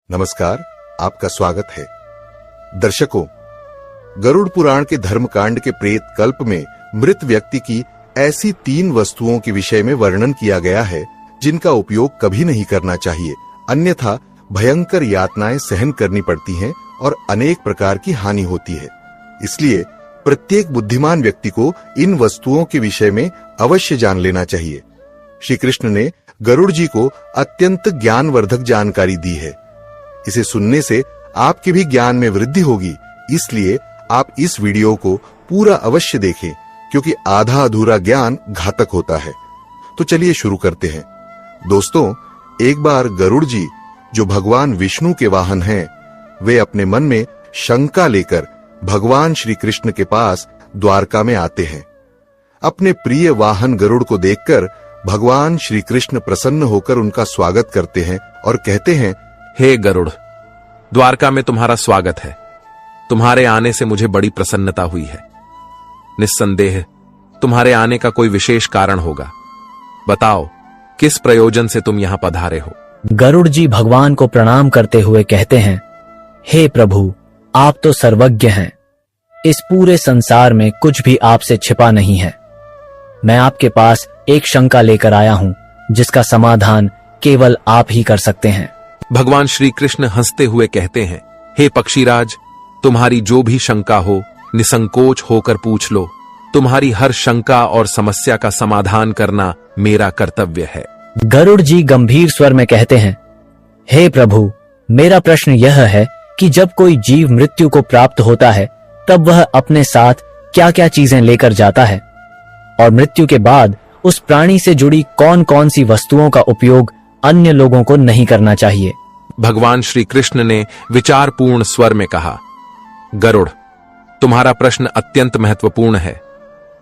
नमस्कार, आपका स्वागत है। दर्शकों, गरुड़ पुराण के धर्मकांड के प्रेत कल्प में मृत व्यक्ति की ऐसी 3 वस्तुओं के विषय में वर्णन किया गया है जिनका उपयोग कभी नहीं करना चाहिए, अन्यथा भयंकर यातनाएं सहन करनी पड़ती हैं और अनेक प्रकार की हानि होती है। इसलिए प्रत्येक बुद्धिमान व्यक्ति को इन वस्तुओं के विषय में अवश्य जान लेना चाहिए। श्री कृष्ण ने गरुड़ जी को अत्यंत ज्ञानवर्धक जानकारी दी है। इसे सुनने से आपके भी ज्ञान में वृद्धि होगी, इसलिए आप इस वीडियो को पूरा अवश्य देखें, क्योंकि आधा अधूरा ज्ञान घातक होता है। तो चलिए शुरू करते हैं। दोस्तों, एक बार गरुड़ जी, जो भगवान विष्णु के वाहन हैं, वे अपने मन में शंका लेकर भगवान श्री कृष्ण के पास द्वारका में आते हैं। अपने प्रिय वाहन गरुड़ को देखकर भगवान श्री कृष्ण प्रसन्न होकर उनका स्वागत करते हैं और कहते हैं, हे गरुड़, द्वारका में तुम्हारा स्वागत है। तुम्हारे आने से मुझे बड़ी प्रसन्नता हुई है। निस्संदेह तुम्हारे आने का कोई विशेष कारण होगा। बताओ, किस प्रयोजन से तुम यहां पधारे हो? गरुड़ जी भगवान को प्रणाम करते हुए कहते हैं, हे प्रभु, आप तो सर्वज्ञ हैं। इस पूरे संसार में कुछ भी आपसे छिपा नहीं है। मैं आपके पास एक शंका लेकर आया हूं, जिसका समाधान केवल आप ही कर सकते हैं। भगवान श्री कृष्ण हंसते हुए कहते हैं, हे पक्षीराज, तुम्हारी जो भी शंका हो निसंकोच होकर पूछ लो। तुम्हारी हर शंका और समस्या का समाधान करना मेरा कर्तव्य है। गरुड़ जी गंभीर स्वर में कहते हैं, हे प्रभु, मेरा प्रश्न यह है कि जब कोई जीव मृत्यु को प्राप्त होता है, तब वह अपने साथ क्या क्या चीजें लेकर जाता है, और मृत्यु के बाद उस प्राणी से जुड़ी कौन कौन सी वस्तुओं का उपयोग अन्य लोगों को नहीं करना चाहिए? भगवान श्री कृष्ण ने विचारपूर्ण स्वर में कहा, गरुड़, तुम्हारा प्रश्न अत्यंत महत्वपूर्ण है।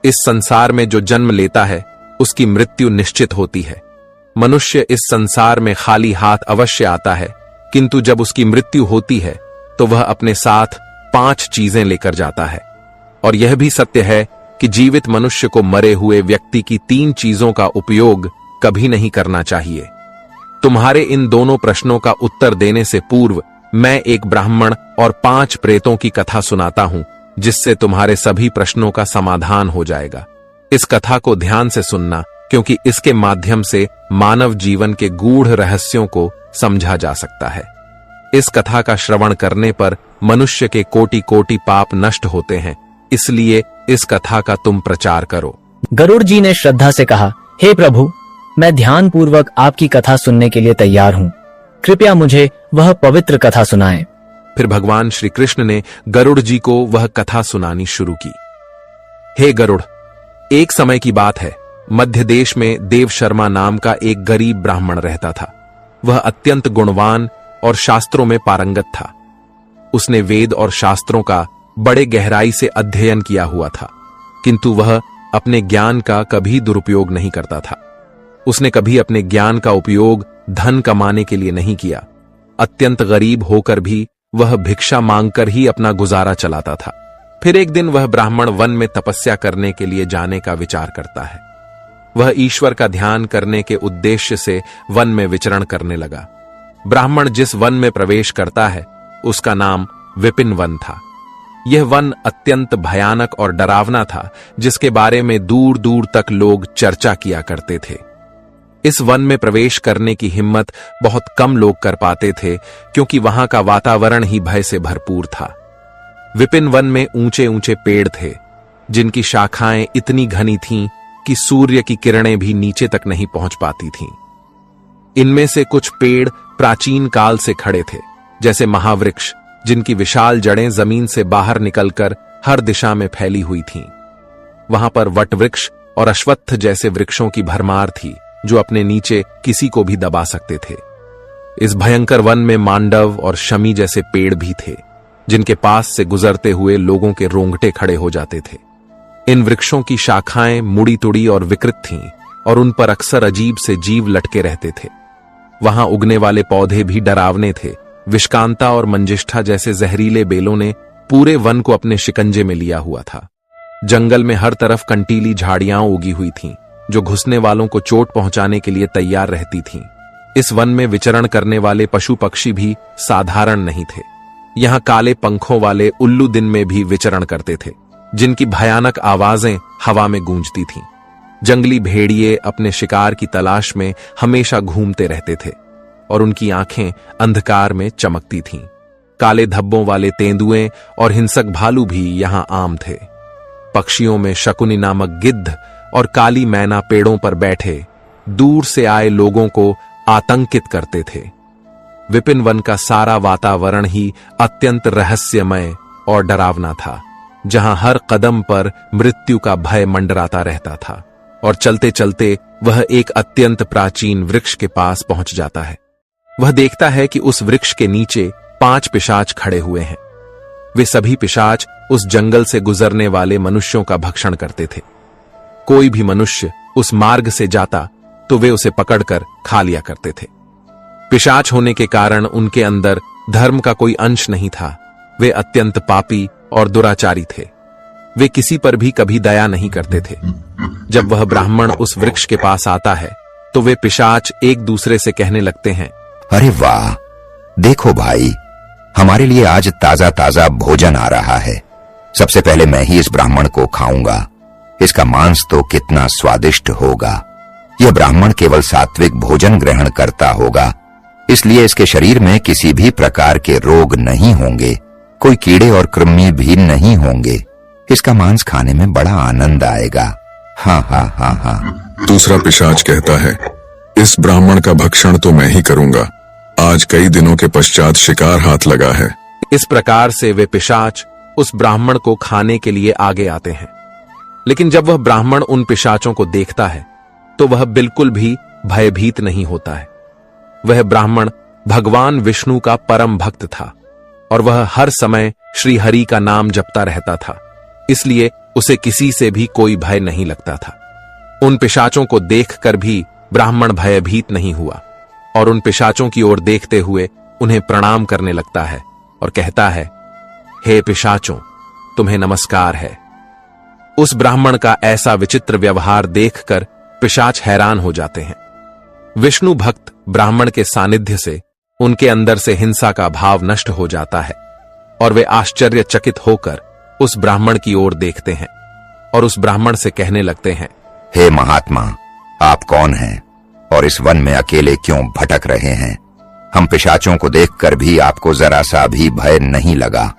इस संसार में जो जन्म लेता है उसकी मृत्यु निश्चित होती है। मनुष्य इस संसार में खाली हाथ अवश्य आता है, किंतु जब उसकी मृत्यु होती है तो वह अपने साथ 5 चीजें लेकर जाता है। और यह भी सत्य है कि जीवित मनुष्य को मरे हुए व्यक्ति की 3 चीजों का उपयोग कभी नहीं करना चाहिए। तुम्हारे इन दोनों प्रश्नों का उत्तर देने से पूर्व मैं एक ब्राह्मण और 5 प्रेतों की कथा सुनाता हूं, जिससे तुम्हारे सभी प्रश्नों का समाधान हो जाएगा। इस कथा को ध्यान से सुनना, क्योंकि इसके माध्यम से मानव जीवन के गूढ़ रहस्यों को समझा जा सकता है। इस कथा का श्रवण करने पर मनुष्य के कोटि कोटि पाप नष्ट होते हैं, इसलिए इस कथा का तुम प्रचार करो। गरुड़ जी ने श्रद्धा से कहा, हे प्रभु, मैं ध्यान पूर्वक आपकी कथा सुनने के लिए तैयार हूँ। कृपया मुझे वह पवित्र कथा सुनाएं। फिर भगवान श्री कृष्ण ने गरुड़ जी को वह कथा सुनानी शुरू की। हे गरुड़, एक समय की बात है, मध्य देश में देव शर्मा नाम का एक गरीब ब्राह्मण रहता था। वह अत्यंत गुणवान और शास्त्रों में पारंगत था। उसने वेद और शास्त्रों का बड़े गहराई से अध्ययन किया हुआ था, किंतु वह अपने ज्ञान का कभी दुरुपयोग नहीं करता था। उसने कभी अपने ज्ञान का उपयोग धन कमाने के लिए नहीं किया। अत्यंत गरीब होकर भी वह भिक्षा मांगकर ही अपना गुजारा चलाता था। फिर एक दिन वह ब्राह्मण वन में तपस्या करने के लिए जाने का विचार करता है। वह ईश्वर का ध्यान करने के उद्देश्य से वन में विचरण करने लगा। ब्राह्मण जिस वन में प्रवेश करता है उसका नाम विपिन वन था। यह वन अत्यंत भयानक और डरावना था, जिसके बारे में दूर दूर तक लोग चर्चा किया करते थे। इस वन में प्रवेश करने की हिम्मत बहुत कम लोग कर पाते थे, क्योंकि वहां का वातावरण ही भय से भरपूर था। विपिन वन में ऊंचे ऊंचे पेड़ थे, जिनकी शाखाएं इतनी घनी थीं कि सूर्य की किरणें भी नीचे तक नहीं पहुंच पाती थीं। इनमें से कुछ पेड़ प्राचीन काल से खड़े थे, जैसे महावृक्ष, जिनकी विशाल जड़ें जमीन से बाहर निकलकर हर दिशा में फैली हुई थीं। वहां पर वटवृक्ष और अश्वत्थ जैसे वृक्षों की भरमार थी, जो अपने नीचे किसी को भी दबा सकते थे। इस भयंकर वन में मांडव और शमी जैसे पेड़ भी थे, जिनके पास से गुजरते हुए लोगों के रोंगटे खड़े हो जाते थे। इन वृक्षों की शाखाएं मुड़ी तुड़ी और विकृत थीं, और उन पर अक्सर अजीब से जीव लटके रहते थे। वहां उगने वाले पौधे भी डरावने थे। विषकांता और मंजिष्ठा जैसे जहरीले बेलों ने पूरे वन को अपने शिकंजे में लिया हुआ था। जंगल में हर तरफ कंटीली झाड़ियां उगी हुई थीं, जो घुसने वालों को चोट पहुंचाने के लिए तैयार रहती थीं। इस वन में विचरण करने वाले पशु पक्षी भी साधारण नहीं थे। यहाँ काले पंखों वाले उल्लू दिन में भी विचरण करते थे, जिनकी भयानक आवाजें हवा में गूंजती थीं। जंगली भेड़िए अपने शिकार की तलाश में हमेशा घूमते रहते थे और उनकी आंखें अंधकार में चमकती थीं। काले धब्बों वाले तेंदुए और हिंसक भालू भी यहां आम थे। पक्षियों में शकुनी नामक गिद्ध और काली मैना पेड़ों पर बैठे दूर से आए लोगों को आतंकित करते थे। विपिन वन का सारा वातावरण ही अत्यंत रहस्यमय और डरावना था, जहां हर कदम पर मृत्यु का भय मंडराता रहता था। और चलते चलते वह एक अत्यंत प्राचीन वृक्ष के पास पहुंच जाता है। वह देखता है कि उस वृक्ष के नीचे 5 पिशाच खड़े हुए हैं। वे सभी पिशाच उस जंगल से गुजरने वाले मनुष्यों का भक्षण करते थे। कोई भी मनुष्य उस मार्ग से जाता तो वे उसे पकड़कर खा लिया करते थे। पिशाच होने के कारण उनके अंदर धर्म का कोई अंश नहीं था। वे अत्यंत पापी और दुराचारी थे। वे किसी पर भी कभी दया नहीं करते थे। जब वह ब्राह्मण उस वृक्ष के पास आता है तो वे पिशाच एक दूसरे से कहने लगते हैं, अरे वाह, देखो भाई, हमारे लिए आज ताजा ताजा भोजन आ रहा है। सबसे पहले मैं ही इस ब्राह्मण को खाऊंगा। इसका मांस तो कितना स्वादिष्ट होगा। यह ब्राह्मण केवल सात्विक भोजन ग्रहण करता होगा, इसलिए इसके शरीर में किसी भी प्रकार के रोग नहीं होंगे, कोई कीड़े और कृमि भी नहीं होंगे। इसका मांस खाने में बड़ा आनंद आएगा। हाँ हाँ हाँ हाँ। दूसरा पिशाच कहता है, इस ब्राह्मण का भक्षण तो मैं ही करूंगा। आज कई दिनों के पश्चात शिकार हाथ लगा है। इस प्रकार से वे पिशाच उस ब्राह्मण को खाने के लिए आगे आते हैं। लेकिन जब वह ब्राह्मण उन पिशाचों को देखता है तो वह बिल्कुल भी भयभीत नहीं होता है। वह ब्राह्मण भगवान विष्णु का परम भक्त था और वह हर समय श्री हरि का नाम जपता रहता था, इसलिए उसे किसी से भी कोई भय नहीं लगता था। उन पिशाचों को देखकर भी ब्राह्मण भयभीत नहीं हुआ और उन पिशाचों की ओर देखते हुए उन्हें प्रणाम करने लगता है और कहता है, हे पिशाचों, तुम्हें नमस्कार है। उस ब्राह्मण का ऐसा विचित्र व्यवहार देखकर पिशाच हैरान हो जाते हैं। विष्णु भक्त ब्राह्मण के सानिध्य से उनके अंदर से हिंसा का भाव नष्ट हो जाता है और वे आश्चर्यचकित होकर उस ब्राह्मण की ओर देखते हैं और उस ब्राह्मण से कहने लगते हैं, हे महात्मा, आप कौन हैं और इस वन में अकेले क्यों भटक रहे हैं? हम पिशाचों को देखकर भी आपको जरा सा भी भय नहीं लगा।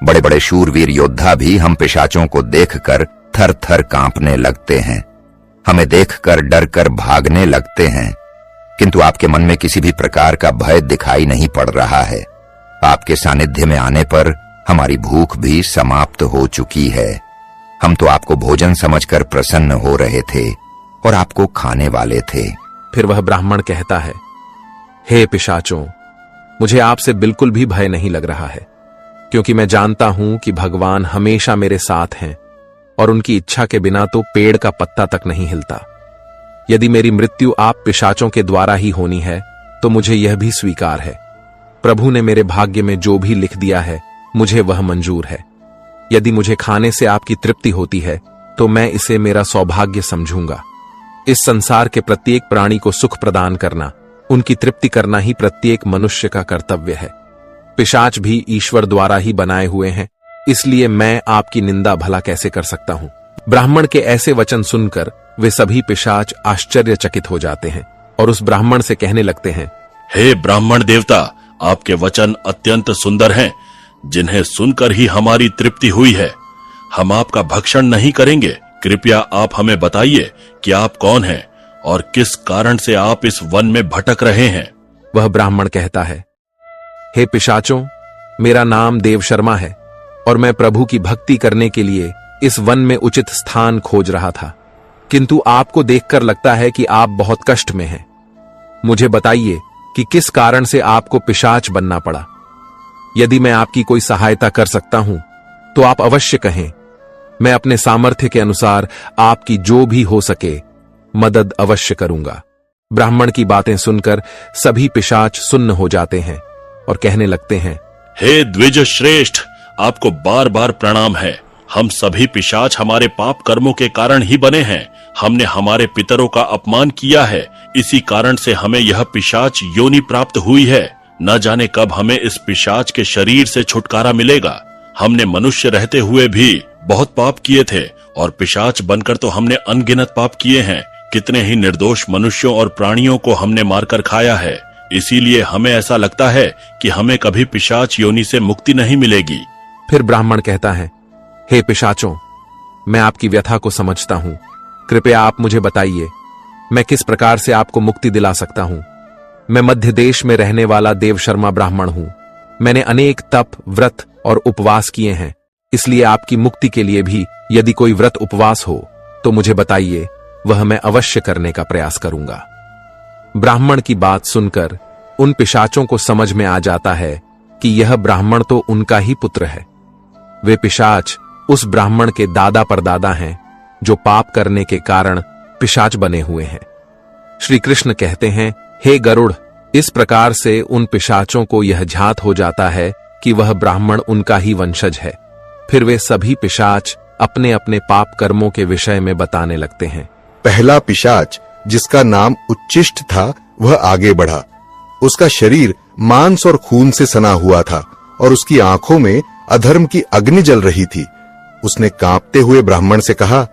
बड़े बड़े शूरवीर योद्धा भी हम पिशाचों को देखकर थर थर कांपने लगते हैं, हमें देखकर डर कर भागने लगते हैं, किंतु आपके मन में किसी भी प्रकार का भय दिखाई नहीं पड़ रहा है। आपके सानिध्य में आने पर हमारी भूख भी समाप्त हो चुकी है। हम तो आपको भोजन समझकर प्रसन्न हो रहे थे और आपको खाने वाले थे। फिर वह ब्राह्मण कहता है, हे पिशाचों, मुझे आपसे बिल्कुल भी भय नहीं लग रहा है, क्योंकि मैं जानता हूं कि भगवान हमेशा मेरे साथ हैं और उनकी इच्छा के बिना तो पेड़ का पत्ता तक नहीं हिलता। यदि मेरी मृत्यु आप पिशाचों के द्वारा ही होनी है तो मुझे यह भी स्वीकार है। प्रभु ने मेरे भाग्य में जो भी लिख दिया है मुझे वह मंजूर है। यदि मुझे खाने से आपकी तृप्ति होती है तो मैं इसे मेरा सौभाग्य समझूंगा। इस संसार के प्रत्येक प्राणी को सुख प्रदान करना, उनकी तृप्ति करना ही प्रत्येक मनुष्य का कर्तव्य है। पिशाच भी ईश्वर द्वारा ही बनाए हुए हैं, इसलिए मैं आपकी निंदा भला कैसे कर सकता हूं। ब्राह्मण के ऐसे वचन सुनकर वे सभी पिशाच आश्चर्यचकित हो जाते हैं और उस ब्राह्मण से कहने लगते हैं, हे ब्राह्मण देवता, आपके वचन अत्यंत सुंदर हैं, जिन्हें सुनकर ही हमारी तृप्ति हुई है। हम आपका भक्षण नहीं करेंगे। कृपया आप हमें बताइए कि आप कौन हैं और किस कारण से आप इस वन में भटक रहे हैं। वह ब्राह्मण कहता है, हे पिशाचों, मेरा नाम देव शर्मा है और मैं प्रभु की भक्ति करने के लिए इस वन में उचित स्थान खोज रहा था, किंतु आपको देखकर लगता है कि आप बहुत कष्ट में हैं। मुझे बताइए कि किस कारण से आपको पिशाच बनना पड़ा। यदि मैं आपकी कोई सहायता कर सकता हूं तो आप अवश्य कहें। मैं अपने सामर्थ्य के अनुसार आपकी जो भी हो सके मदद अवश्य करूंगा। ब्राह्मण की बातें सुनकर सभी पिशाच सुन्न हो जाते हैं और कहने लगते हैं, हे द्विज श्रेष्ठ, आपको बार बार प्रणाम है। हम सभी पिशाच हमारे पाप कर्मों के कारण ही बने हैं। हमने हमारे पितरों का अपमान किया है, इसी कारण से हमें यह पिशाच योनि प्राप्त हुई है। न जाने कब हमें इस पिशाच के शरीर से छुटकारा मिलेगा। हमने मनुष्य रहते हुए भी बहुत पाप किए थे और पिशाच बनकर तो हमने अनगिनत पाप किए हैं। कितने ही निर्दोष मनुष्यों और प्राणियों को हमने मारकर खाया है। इसीलिए हमें ऐसा लगता है कि हमें कभी पिशाच योनि से मुक्ति नहीं मिलेगी। फिर ब्राह्मण कहता है, हे पिशाचों, मैं आपकी व्यथा को समझता हूं। कृपया आप मुझे बताइए, मैं किस प्रकार से आपको मुक्ति दिला सकता हूं। मैं मध्य देश में रहने वाला देवशर्मा ब्राह्मण हूं। मैंने अनेक तप, व्रत और उपवास किए हैं। इसलिए आपकी मुक्ति के लिए भी यदि कोई व्रत उपवास हो तो मुझे बताइए, वह मैं अवश्य करने का प्रयास करूंगा। ब्राह्मण की बात सुनकर उन पिशाचों को समझ में आ जाता है कि यह ब्राह्मण तो उनका ही पुत्र है। वे पिशाच उस ब्राह्मण के दादा परदादा हैं जो पाप करने के कारण पिशाच बने हुए हैं। श्री कृष्ण कहते हैं, हे गरुड़, इस प्रकार से उन पिशाचों को यह झात हो जाता है कि वह ब्राह्मण उनका ही वंशज है। फिर वे सभी पिशाच अपने अपने पाप कर्मों के विषय में बताने लगते हैं। पहला पिशाच, जिसका नाम उच्चिष्ट था, वह आगे बढ़ा। उसका शरीर मांस और खून से सना हुआ था और उसकी आंखों में अधर्म की अग्नि जल रही थी। उसने कांपते हुए ब्राह्मण से कहा,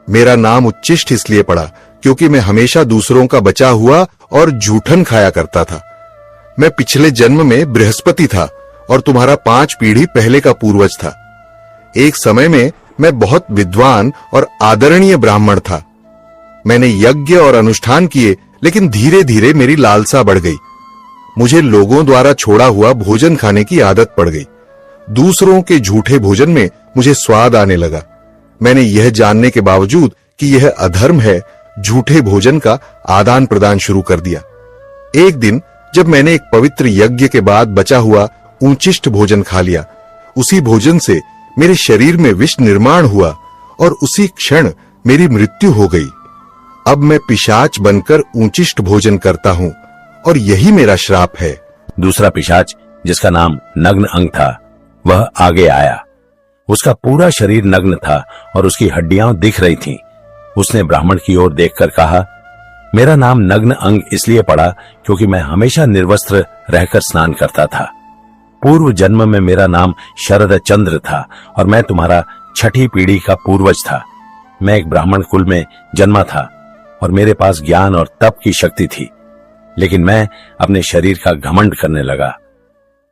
मेरा नाम उच्चिष्ट इसलिए पड़ा क्योंकि मैं हमेशा दूसरों का बचा हुआ और जूठन खाया करता था। मैं पिछले जन्म में बृहस्पति था और तुम्हारा 5 पीढ़ी पहले का पूर्वज था। एक समय में मैं बहुत विद्वान और आदरणीय ब्राह्मण था। मैंने यज्ञ और अनुष्ठान किए, लेकिन धीरे धीरे मेरी लालसा बढ़ गई। मुझे लोगों द्वारा छोड़ा हुआ भोजन खाने की आदत पड़ गई। दूसरों के झूठे भोजन में मुझे स्वाद आने लगा। मैंने यह जानने के बावजूद कि यह अधर्म है, झूठे भोजन का आदान प्रदान शुरू कर दिया। एक दिन जब मैंने एक पवित्र यज्ञ के बाद बचा हुआ ऊंचिष्ट भोजन खा लिया, उसी भोजन से मेरे शरीर में विष निर्माण हुआ और उसी क्षण मेरी मृत्यु हो गई। अब मैं पिशाच बनकर ऊंचिष्ट भोजन करता हूं और यही मेरा श्राप है। दूसरा पिशाच, जिसका नाम नग्न अंग था, वह आगे आया। उसका पूरा शरीर नग्न था और उसकी हड्डियां दिख रही थीं। उसने ब्राह्मण की ओर देखकर कहा, मेरा नाम नग्न अंग इसलिए पड़ा क्योंकि मैं हमेशा निर्वस्त्र रहकर स्नान करता था। पूर्व जन्म में मेरा नाम शरद चंद्र था और मैं तुम्हारा 6ठी पीढ़ी का पूर्वज था। मैं एक ब्राह्मण कुल में जन्मा था और मेरे पास ज्ञान और तप की शक्ति थी, लेकिन मैं अपने शरीर का घमंड करने लगा।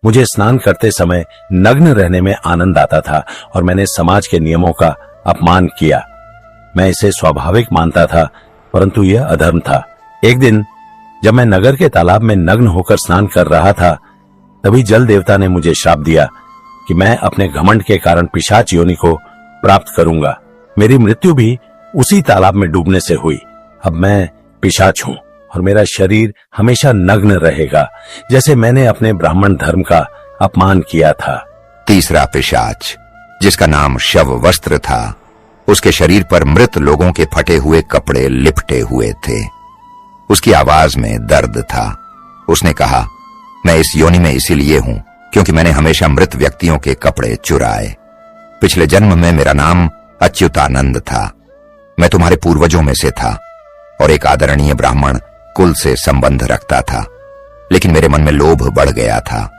मुझे स्नान करते समय नग्न रहने में आनंद आता था और मैंने समाज के नियमों का अपमान किया। मैं इसे स्वाभाविक मानता था, परंतु यह अधर्म था। एक दिन जब मैं नगर के तालाब में नग्न होकर स्नान कर रहा था, तभी जल देवता ने मुझे श्राप दिया कि मैं अपने घमंड के कारण पिशाच योनि को प्राप्त करूंगा। मेरी मृत्यु भी उसी तालाब में डूबने से हुई। अब मैं पिशाच हूं और मेरा शरीर हमेशा नग्न रहेगा, जैसे मैंने अपने ब्राह्मण धर्म का अपमान किया था। तीसरा पिशाच, जिसका नाम शव वस्त्र था, उसके शरीर पर मृत लोगों के फटे हुए कपड़े लिपटे हुए थे। उसकी आवाज में दर्द था। उसने कहा, मैं इस योनि में इसीलिए हूं क्योंकि मैंने हमेशा मृत व्यक्तियों के कपड़े चुराए। पिछले जन्म में मेरा नाम अच्युतानंद था। मैं तुम्हारे पूर्वजों में से था और एक आदरणीय ब्राह्मण कुल से संबंध रखता था, लेकिन मेरे मन में लोभ बढ़ गया था।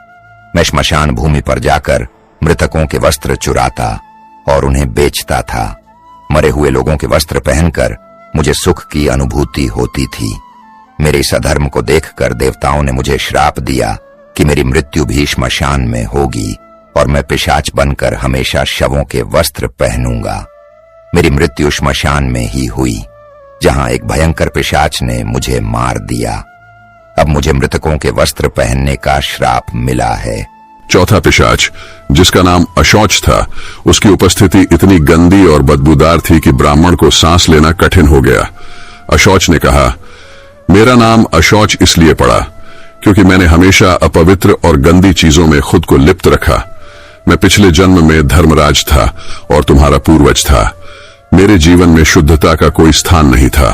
मैं श्मशान भूमि पर जाकर मृतकों के वस्त्र चुराता और उन्हें बेचता था। मरे हुए लोगों के वस्त्र पहनकर मुझे सुख की अनुभूति होती थी। मेरे इस अधर्म को देखकर देवताओं ने मुझे श्राप दिया कि मेरी मृत्यु भी श्मशान में होगी और मैं पिशाच बनकर हमेशा शवों के वस्त्र पहनूंगा। मेरी मृत्यु श्मशान में ही हुई, जहां एक भयंकर पिशाच ने मुझे मार दिया। अब मुझे मृतकों के वस्त्र पहनने का श्राप मिला है। चौथा पिशाच, जिसका नाम अशौच था, उसकी उपस्थिति इतनी गंदी और बदबूदार थी कि ब्राह्मण को सांस लेना कठिन हो गया। अशौच ने कहा, मेरा नाम अशौच इसलिए पड़ा क्योंकि मैंने हमेशा अपवित्र और गंदी चीजों में खुद को लिप्त रखा। मैं पिछले जन्म में धर्मराज था और तुम्हारा पूर्वज था। मेरे जीवन में शुद्धता का कोई स्थान नहीं था।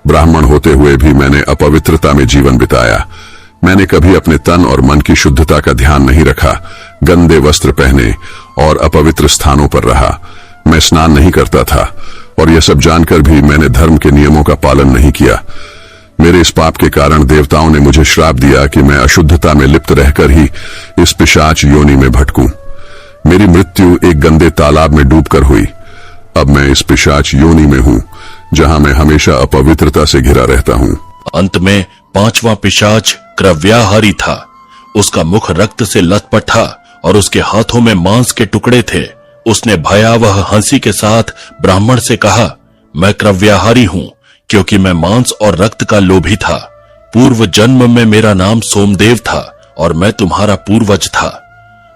ब्राह्मण होते हुए भी मैंने अपवित्रता में जीवन बिताया। मैंने कभी अपने तन और मन की शुद्धता का ध्यान नहीं रखा। गंदे वस्त्र पहने और अपवित्र स्थानों पर रहा। मैं स्नान नहीं करता था और यह सब जानकर भी मैंने धर्म के नियमों का पालन नहीं किया। मेरे इस पाप के कारण देवताओं ने मुझे श्राप दिया कि मैं अशुद्धता में लिप्त रहकर ही इस पिशाच योनि में भटकूं। मेरी मृत्यु एक गंदे तालाब में डूबकर हुई। अब मैं इस पिशाच योनि में हूं, जहां मैं हमेशा अपवित्रता से घिरा रहता हूं। अंत में 5वां पिशाच क्रव्याहारी था। उसका मुख रक्त से लथपथ था और उसके हाथों में मांस के टुकड़े थे। उसने भयावह हंसी के साथ ब्राह्मण से कहा, मैं क्रव्याहारी हूं क्योंकि मैं मांस और रक्त का लोभी था। पूर्व जन्म में मेरा नाम सोमदेव था और मैं तुम्हारा पूर्वज था।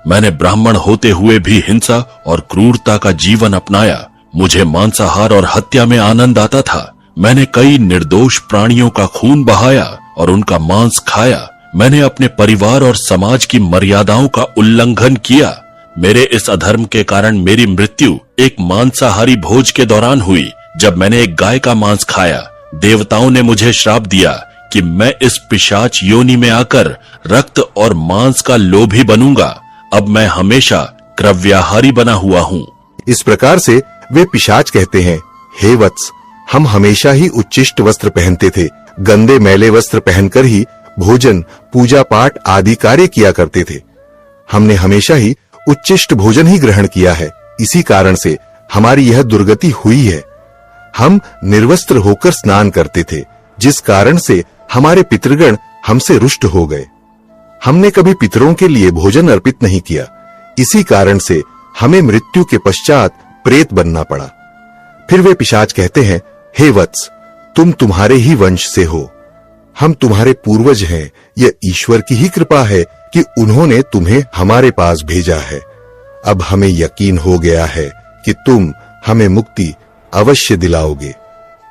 मैंने ब्राह्मण होते हुए भी हिंसा और क्रूरता का जीवन अपनाया। मुझे मांसाहार और हत्या में आनंद आता था। मैंने कई निर्दोष प्राणियों का खून बहाया और उनका मांस खाया। मैंने अपने परिवार और समाज की मर्यादाओं का उल्लंघन किया। मेरे इस अधर्म के कारण मेरी मृत्यु एक मांसाहारी भोज के दौरान हुई, जब मैंने एक गाय का मांस खाया। देवताओं ने मुझे श्राप दिया कि मैं इस पिशाच योनि में आकर रक्त और मांस का लोभी बनूंगा। अब मैं हमेशा क्रव्याहारी बना हुआ हूँ। इस प्रकार से वे पिशाच कहते हैं, हे वत्स, हम हमेशा ही उच्चिष्ट वस्त्र पहनते थे। गंदे मैले वस्त्र पहनकर ही भोजन, पूजा पाठ आदि कार्य किया करते थे। हमने हमेशा ही उच्चिष्ट भोजन ही ग्रहण किया है। इसी कारण से हमारी यह दुर्गति हुई है। हम निर्वस्त्र होकर स्नान करते थे, जिस कारण से हमारे पितृगण हमसे रुष्ट हो गए। हमने कभी पितरों के लिए भोजन अर्पित नहीं किया। इसी कारण से हमें मृत्यु के पश्चात प्रेत बनना पड़ा। फिर वे पिशाच कहते हैं, हे वत्स, तुम तुम्हारे ही वंश से हो। हम तुम्हारे पूर्वज हैं। यह ईश्वर की ही कृपा है कि उन्होंने तुम्हें हमारे पास भेजा है। अब हमें यकीन हो गया है कि तुम हमें मुक्ति अवश्य दिलाओगे।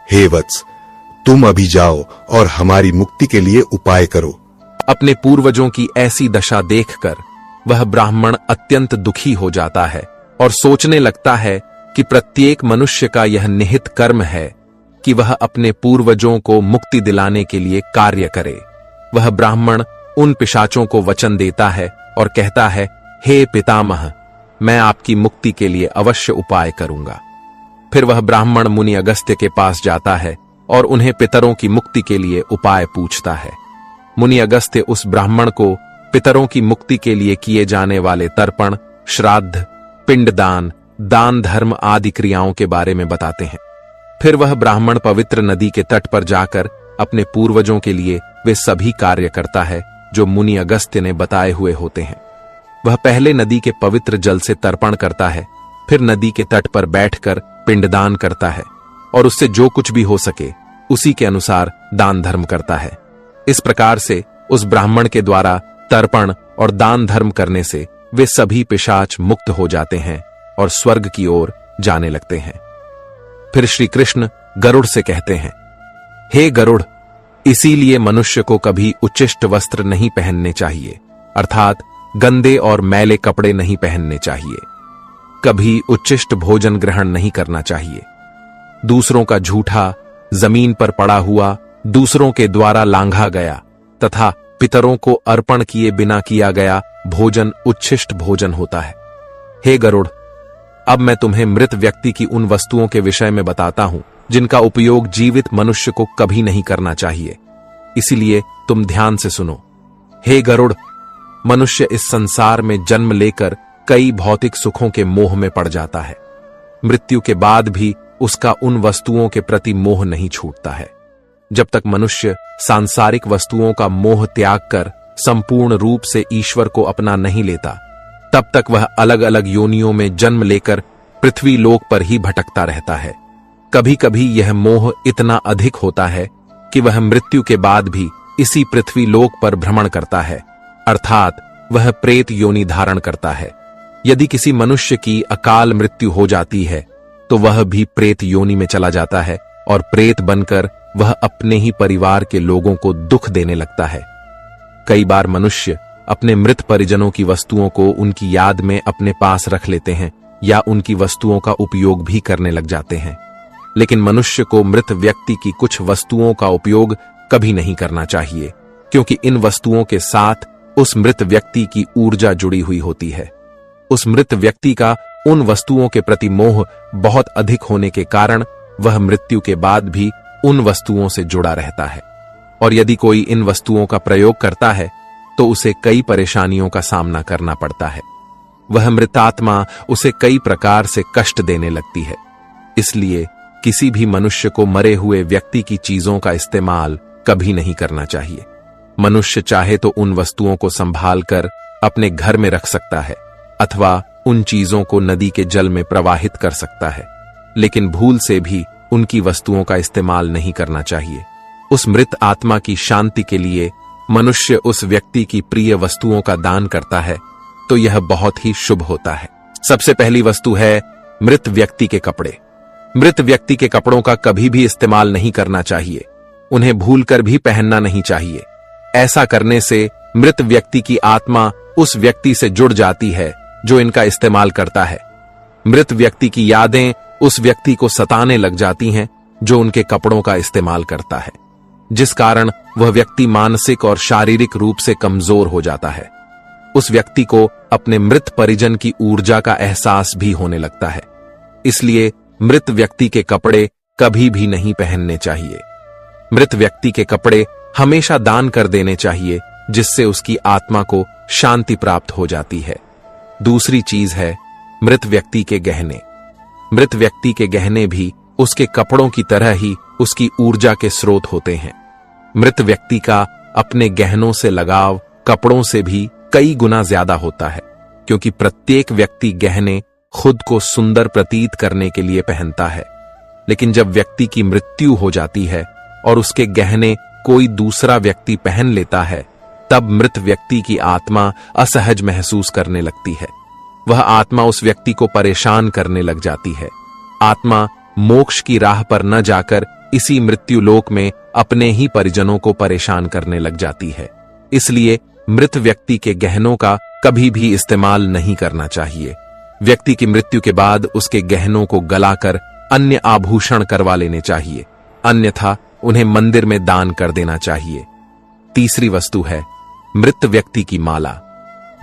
हे वत्स, तुम अभी जाओ और हमारी मुक्ति के लिए उपाय करो। अपने पूर्वजों की ऐसी दशा देखकर वह ब्राह्मण अत्यंत दुखी हो जाता है और सोचने लगता है कि प्रत्येक मनुष्य का यह निहित कर्म है कि वह अपने पूर्वजों को मुक्ति दिलाने के लिए कार्य करे। वह ब्राह्मण उन पिशाचों को वचन देता है और कहता है, हे पितामह, मैं आपकी मुक्ति के लिए अवश्य उपाय करूंगा। फिर वह ब्राह्मण मुनि अगस्त्य के पास जाता है और उन्हें पितरों की मुक्ति के लिए उपाय पूछता है। मुनि अगस्त्य उस ब्राह्मण को पितरों की मुक्ति के लिए किए जाने वाले तर्पण, श्राद्ध, पिंडदान, दान धर्म आदि क्रियाओं के बारे में बताते हैं। फिर वह ब्राह्मण पवित्र नदी के तट पर जाकर अपने पूर्वजों के लिए वे सभी कार्य करता है जो मुनि अगस्त्य ने बताए हुए होते हैं। वह पहले नदी के पवित्र जल से तर्पण करता है, फिर नदी के तट पर बैठकर पिंडदान करता है और उससे जो कुछ भी हो सके उसी के अनुसार दान धर्म करता है। इस प्रकार से उस ब्राह्मण के द्वारा तर्पण और दान धर्म करने से वे सभी पिशाच मुक्त हो जाते हैं और स्वर्ग की ओर जाने लगते हैं। फिर श्री कृष्ण गरुड़ से कहते हैं, हे गरुड़, इसीलिए मनुष्य को कभी उच्चिष्ट वस्त्र नहीं पहनने चाहिए, अर्थात गंदे और मैले कपड़े नहीं पहनने चाहिए। कभी उच्चिष्ट भोजन ग्रहण नहीं करना चाहिए। दूसरों का झूठा, जमीन पर पड़ा हुआ, दूसरों के द्वारा लांघा गया तथा पितरों को अर्पण किए बिना किया गया भोजन उच्छिष्ट भोजन होता है। हे गरुड़, अब मैं तुम्हें मृत व्यक्ति की उन वस्तुओं के विषय में बताता हूं जिनका उपयोग जीवित मनुष्य को कभी नहीं करना चाहिए। इसीलिए तुम ध्यान से सुनो। हे गरुड़, मनुष्य इस संसार में जन्म लेकर कई भौतिक सुखों के मोह में पड़ जाता है। मृत्यु के बाद भी उसका उन वस्तुओं के प्रति मोह नहीं छूटता है। जब तक मनुष्य सांसारिक वस्तुओं का मोह त्याग कर संपूर्ण रूप से ईश्वर को अपना नहीं लेता, तब तक वह अलग अलग योनियों में जन्म लेकर पृथ्वी लोक पर ही भटकता रहता है। कभी कभी यह मोह इतना अधिक होता है कि वह मृत्यु के बाद भी इसी पृथ्वी लोक पर भ्रमण करता है, अर्थात वह प्रेत योनि धारण करता है। यदि किसी मनुष्य की अकाल मृत्यु हो जाती है तो वह भी प्रेत योनि में चला जाता है और प्रेत बनकर वह अपने ही परिवार के लोगों को दुख देने लगता है। कई बार मनुष्य अपने मृत परिजनों की वस्तुओं को उनकी याद में अपने पास रख लेते हैं या उनकी वस्तुओं का उपयोग भी करने लग जाते हैं। लेकिन मनुष्य को मृत व्यक्ति की कुछ वस्तुओं का उपयोग कभी नहीं करना चाहिए, क्योंकि इन वस्तुओं के साथ उस मृत व्यक्ति की ऊर्जा जुड़ी हुई होती है। उस मृत व्यक्ति का उन वस्तुओं के प्रति मोह बहुत अधिक होने के कारण वह मृत्यु के बाद भी उन वस्तुओं से जुड़ा रहता है। और यदि कोई इन वस्तुओं का प्रयोग करता है तो उसे कई परेशानियों का सामना करना पड़ता है। वह मृतात्मा उसे कई प्रकार से कष्ट देने लगती है। इसलिए किसी भी मनुष्य को मरे हुए व्यक्ति की चीजों का इस्तेमाल कभी नहीं करना चाहिए। मनुष्य चाहे तो उन वस्तुओं को संभाल कर अपने घर में रख सकता है अथवा उन चीजों को नदी के जल में प्रवाहित कर सकता है, लेकिन भूल से भी उनकी वस्तुओं का इस्तेमाल नहीं करना चाहिए। उस मृत आत्मा की शांति के लिए मनुष्य उस व्यक्ति की प्रिय वस्तुओं का दान करता है तो यह बहुत ही शुभ होता है। सबसे पहली वस्तु है मृत व्यक्ति के कपड़े। मृत व्यक्ति के कपड़ों का कभी भी इस्तेमाल नहीं करना चाहिए। उन्हें भूलकर भी पहनना नहीं चाहिए। ऐसा करने से मृत व्यक्ति की आत्मा उस व्यक्ति से जुड़ जाती है जो इनका इस्तेमाल करता है। मृत व्यक्ति की यादें उस व्यक्ति को सताने लग जाती हैं जो उनके कपड़ों का इस्तेमाल करता है, जिस कारण वह व्यक्ति मानसिक और शारीरिक रूप से कमजोर हो जाता है। उस व्यक्ति को अपने मृत परिजन की ऊर्जा का एहसास भी होने लगता है। इसलिए मृत व्यक्ति के कपड़े कभी भी नहीं पहनने चाहिए। मृत व्यक्ति के कपड़े हमेशा दान कर देने चाहिए, जिससे उसकी आत्मा को शांति प्राप्त हो जाती है। दूसरी चीज है मृत व्यक्ति के गहने। मृत व्यक्ति के गहने भी उसके कपड़ों की तरह ही उसकी ऊर्जा के स्रोत होते हैं। मृत व्यक्ति का अपने गहनों से लगाव कपड़ों से भी कई गुना ज्यादा होता है, क्योंकि प्रत्येक व्यक्ति गहने खुद को सुंदर प्रतीत करने के लिए पहनता है। लेकिन जब व्यक्ति की मृत्यु हो जाती है और उसके गहने कोई दूसरा व्यक्ति पहन लेता है, तब मृत व्यक्ति की आत्मा असहज महसूस करने लगती है। वह आत्मा उस व्यक्ति को परेशान करने लग जाती है। आत्मा मोक्ष की राह पर न जाकर इसी मृत्यु लोक में अपने ही परिजनों को परेशान करने लग जाती है। इसलिए मृत व्यक्ति के गहनों का कभी भी इस्तेमाल नहीं करना चाहिए। व्यक्ति की मृत्यु के बाद उसके गहनों को गलाकर अन्य आभूषण करवा लेने चाहिए, अन्यथा उन्हें मंदिर में दान कर देना चाहिए। तीसरी वस्तु है मृत व्यक्ति की माला।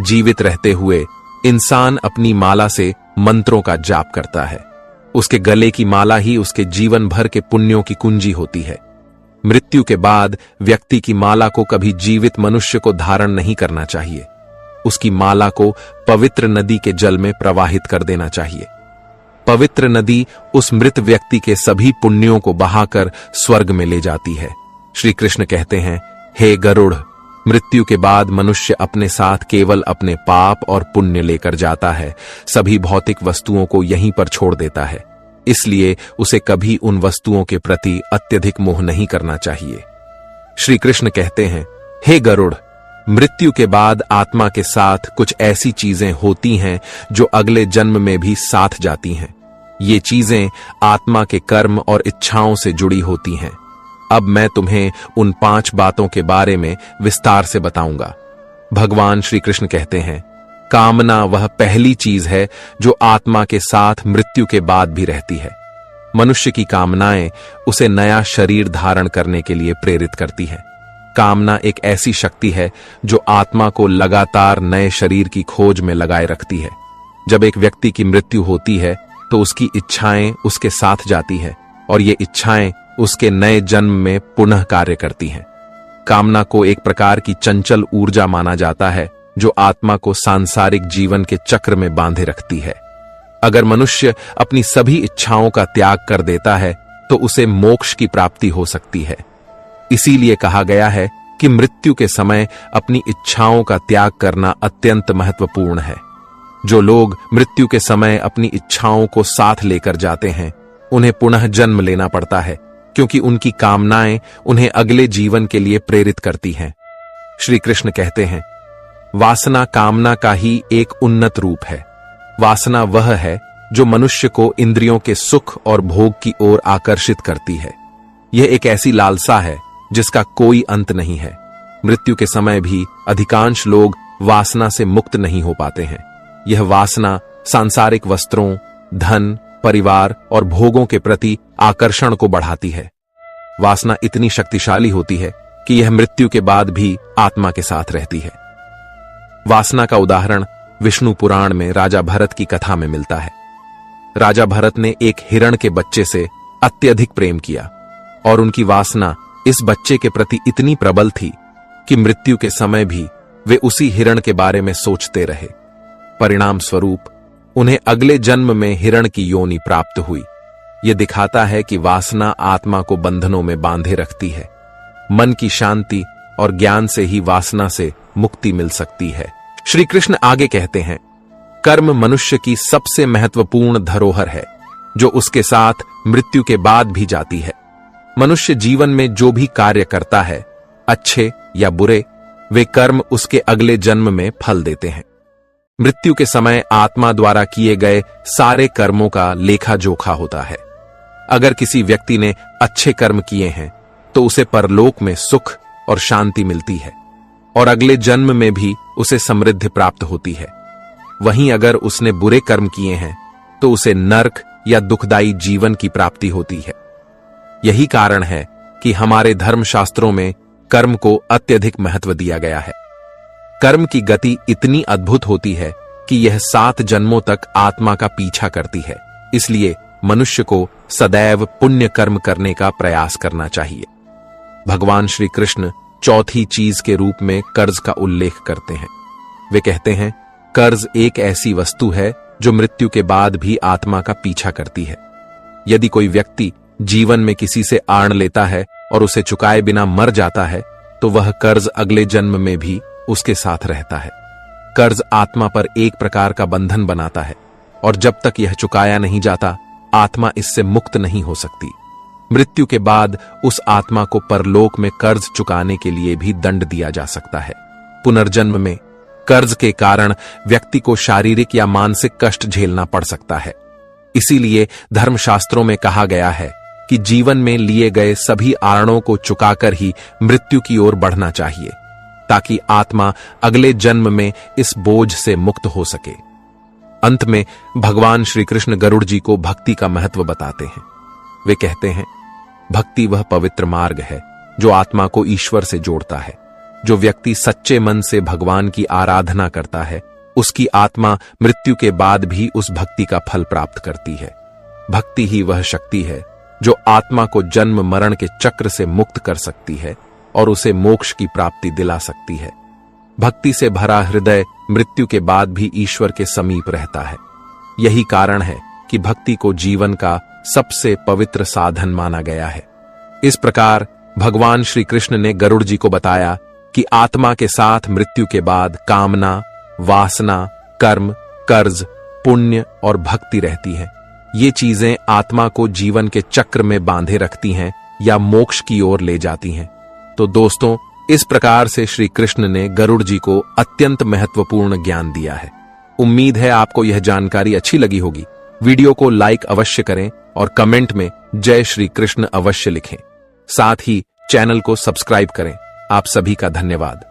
जीवित रहते हुए इंसान अपनी माला से मंत्रों का जाप करता है। उसके गले की माला ही उसके जीवन भर के पुण्यों की कुंजी होती है। मृत्यु के बाद व्यक्ति की माला को कभी जीवित मनुष्य को धारण नहीं करना चाहिए। उसकी माला को पवित्र नदी के जल में प्रवाहित कर देना चाहिए। पवित्र नदी उस मृत व्यक्ति के सभी पुण्यों को बहाकर स्वर्ग में ले जाती है। श्री कृष्ण कहते हैं, हे गरुड़, मृत्यु के बाद मनुष्य अपने साथ केवल अपने पाप और पुण्य लेकर जाता है, सभी भौतिक वस्तुओं को यहीं पर छोड़ देता है। इसलिए उसे कभी उन वस्तुओं के प्रति अत्यधिक मोह नहीं करना चाहिए। श्री कृष्ण कहते हैं, हे गरुड़, मृत्यु के बाद आत्मा के साथ कुछ ऐसी चीजें होती हैं जो अगले जन्म में भी साथ जाती हैं। ये चीजें आत्मा के कर्म और इच्छाओं से जुड़ी होती हैं। अब मैं तुम्हें उन 5 बातों के बारे में विस्तार से बताऊंगा। भगवान श्री कृष्ण कहते हैं, कामना वह पहली चीज है जो आत्मा के साथ मृत्यु के बाद भी रहती है। मनुष्य की कामनाएं उसे नया शरीर धारण करने के लिए प्रेरित करती है। कामना एक ऐसी शक्ति है जो आत्मा को लगातार नए शरीर की खोज में लगाए रखती है। जब एक व्यक्ति की मृत्यु होती है तो उसकी इच्छाएं उसके साथ जाती है और ये इच्छाएं उसके नए जन्म में पुनः कार्य करती हैं। कामना को एक प्रकार की चंचल ऊर्जा माना जाता है जो आत्मा को सांसारिक जीवन के चक्र में बांधे रखती है। अगर मनुष्य अपनी सभी इच्छाओं का त्याग कर देता है तो उसे मोक्ष की प्राप्ति हो सकती है। इसीलिए कहा गया है कि मृत्यु के समय अपनी इच्छाओं का त्याग करना अत्यंत महत्वपूर्ण है। जो लोग मृत्यु के समय अपनी इच्छाओं को साथ लेकर जाते हैं, उन्हें पुनः जन्म लेना पड़ता है, क्योंकि उनकी कामनाएं उन्हें अगले जीवन के लिए प्रेरित करती हैं। श्री कृष्ण कहते हैं, वासना कामना का ही एक उन्नत रूप है। वासना वह है जो मनुष्य को इंद्रियों के सुख और भोग की ओर आकर्षित करती है। यह एक ऐसी लालसा है जिसका कोई अंत नहीं है। मृत्यु के समय भी अधिकांश लोग वासना से मुक्त नहीं हो पाते हैं। यह वासना सांसारिक वस्त्रों, धन, परिवार और भोगों के प्रति आकर्षण को बढ़ाती है। वासना इतनी शक्तिशाली होती है कि यह मृत्यु के बाद भी आत्मा के साथ रहती है। वासना का उदाहरण विष्णु पुराण में राजा भरत की कथा में मिलता है। राजा भरत ने एक हिरण के बच्चे से अत्यधिक प्रेम किया और उनकी वासना इस बच्चे के प्रति इतनी प्रबल थी कि मृत्यु के समय भी वे उसी हिरण के बारे में सोचते रहे। परिणाम स्वरूप उन्हें अगले जन्म में हिरण की योनि प्राप्त हुई। यह दिखाता है कि वासना आत्मा को बंधनों में बांधे रखती है। मन की शांति और ज्ञान से ही वासना से मुक्ति मिल सकती है। श्री कृष्ण आगे कहते हैं, कर्म मनुष्य की सबसे महत्वपूर्ण धरोहर है जो उसके साथ मृत्यु के बाद भी जाती है। मनुष्य जीवन में जो भी कार्य करता है, अच्छे या बुरे, वे कर्म उसके अगले जन्म में फल देते हैं। मृत्यु के समय आत्मा द्वारा किए गए सारे कर्मों का लेखा जोखा होता है। अगर किसी व्यक्ति ने अच्छे कर्म किए हैं तो उसे परलोक में सुख और शांति मिलती है और अगले जन्म में भी उसे समृद्धि प्राप्त होती है। वहीं अगर उसने बुरे कर्म किए हैं तो उसे नरक या दुखदायी जीवन की प्राप्ति होती है। यही कारण है कि हमारे धर्मशास्त्रों में कर्म को अत्यधिक महत्व दिया गया है। कर्म की गति इतनी अद्भुत होती है कि यह 7 जन्मों तक आत्मा का पीछा करती है। इसलिए मनुष्य को सदैव पुण्य कर्म करने का प्रयास करना चाहिए। भगवान श्री कृष्ण चौथी चीज के रूप में कर्ज का उल्लेख करते हैं। वे कहते हैं, कर्ज एक ऐसी वस्तु है जो मृत्यु के बाद भी आत्मा का पीछा करती है। यदि कोई व्यक्ति जीवन में किसी से आड़ लेता है और उसे चुकाए बिना मर जाता है तो वह कर्ज अगले जन्म में भी उसके साथ रहता है। कर्ज आत्मा पर एक प्रकार का बंधन बनाता है और जब तक यह चुकाया नहीं जाता, आत्मा इससे मुक्त नहीं हो सकती। मृत्यु के बाद उस आत्मा को परलोक में कर्ज चुकाने के लिए भी दंड दिया जा सकता है। पुनर्जन्म में कर्ज के कारण व्यक्ति को शारीरिक या मानसिक कष्ट झेलना पड़ सकता है। इसीलिए धर्मशास्त्रों में कहा गया है कि जीवन में लिए गए सभी आरणों को चुकाकर ही मृत्यु की ओर बढ़ना चाहिए, ताकि आत्मा अगले जन्म में इस बोझ से मुक्त हो सके। अंत में भगवान श्री कृष्ण गरुड़ जी को भक्ति का महत्व बताते हैं। वे कहते हैं, भक्ति वह पवित्र मार्ग है जो आत्मा को ईश्वर से जोड़ता है। जो व्यक्ति सच्चे मन से भगवान की आराधना करता है, उसकी आत्मा मृत्यु के बाद भी उस भक्ति का फल प्राप्त करती है। भक्ति ही वह शक्ति है जो आत्मा को जन्म मरण के चक्र से मुक्त कर सकती है और उसे मोक्ष की प्राप्ति दिला सकती है। भक्ति से भरा हृदय मृत्यु के बाद भी ईश्वर के समीप रहता है। यही कारण है कि भक्ति को जीवन का सबसे पवित्र साधन माना गया है। इस प्रकार भगवान श्री कृष्ण ने गरुड़ जी को बताया कि आत्मा के साथ मृत्यु के बाद कामना, वासना, कर्म, कर्ज, पुण्य और भक्ति रहती है। ये चीजें आत्मा को जीवन के चक्र में बांधे रखती हैं या मोक्ष की ओर ले जाती हैं। तो दोस्तों, इस प्रकार से श्री कृष्ण ने गरुड़ जी को अत्यंत महत्वपूर्ण ज्ञान दिया है। उम्मीद है आपको यह जानकारी अच्छी लगी होगी। वीडियो को लाइक अवश्य करें और कमेंट में जय श्री कृष्ण अवश्य लिखें। साथ ही चैनल को सब्सक्राइब करें। आप सभी का धन्यवाद।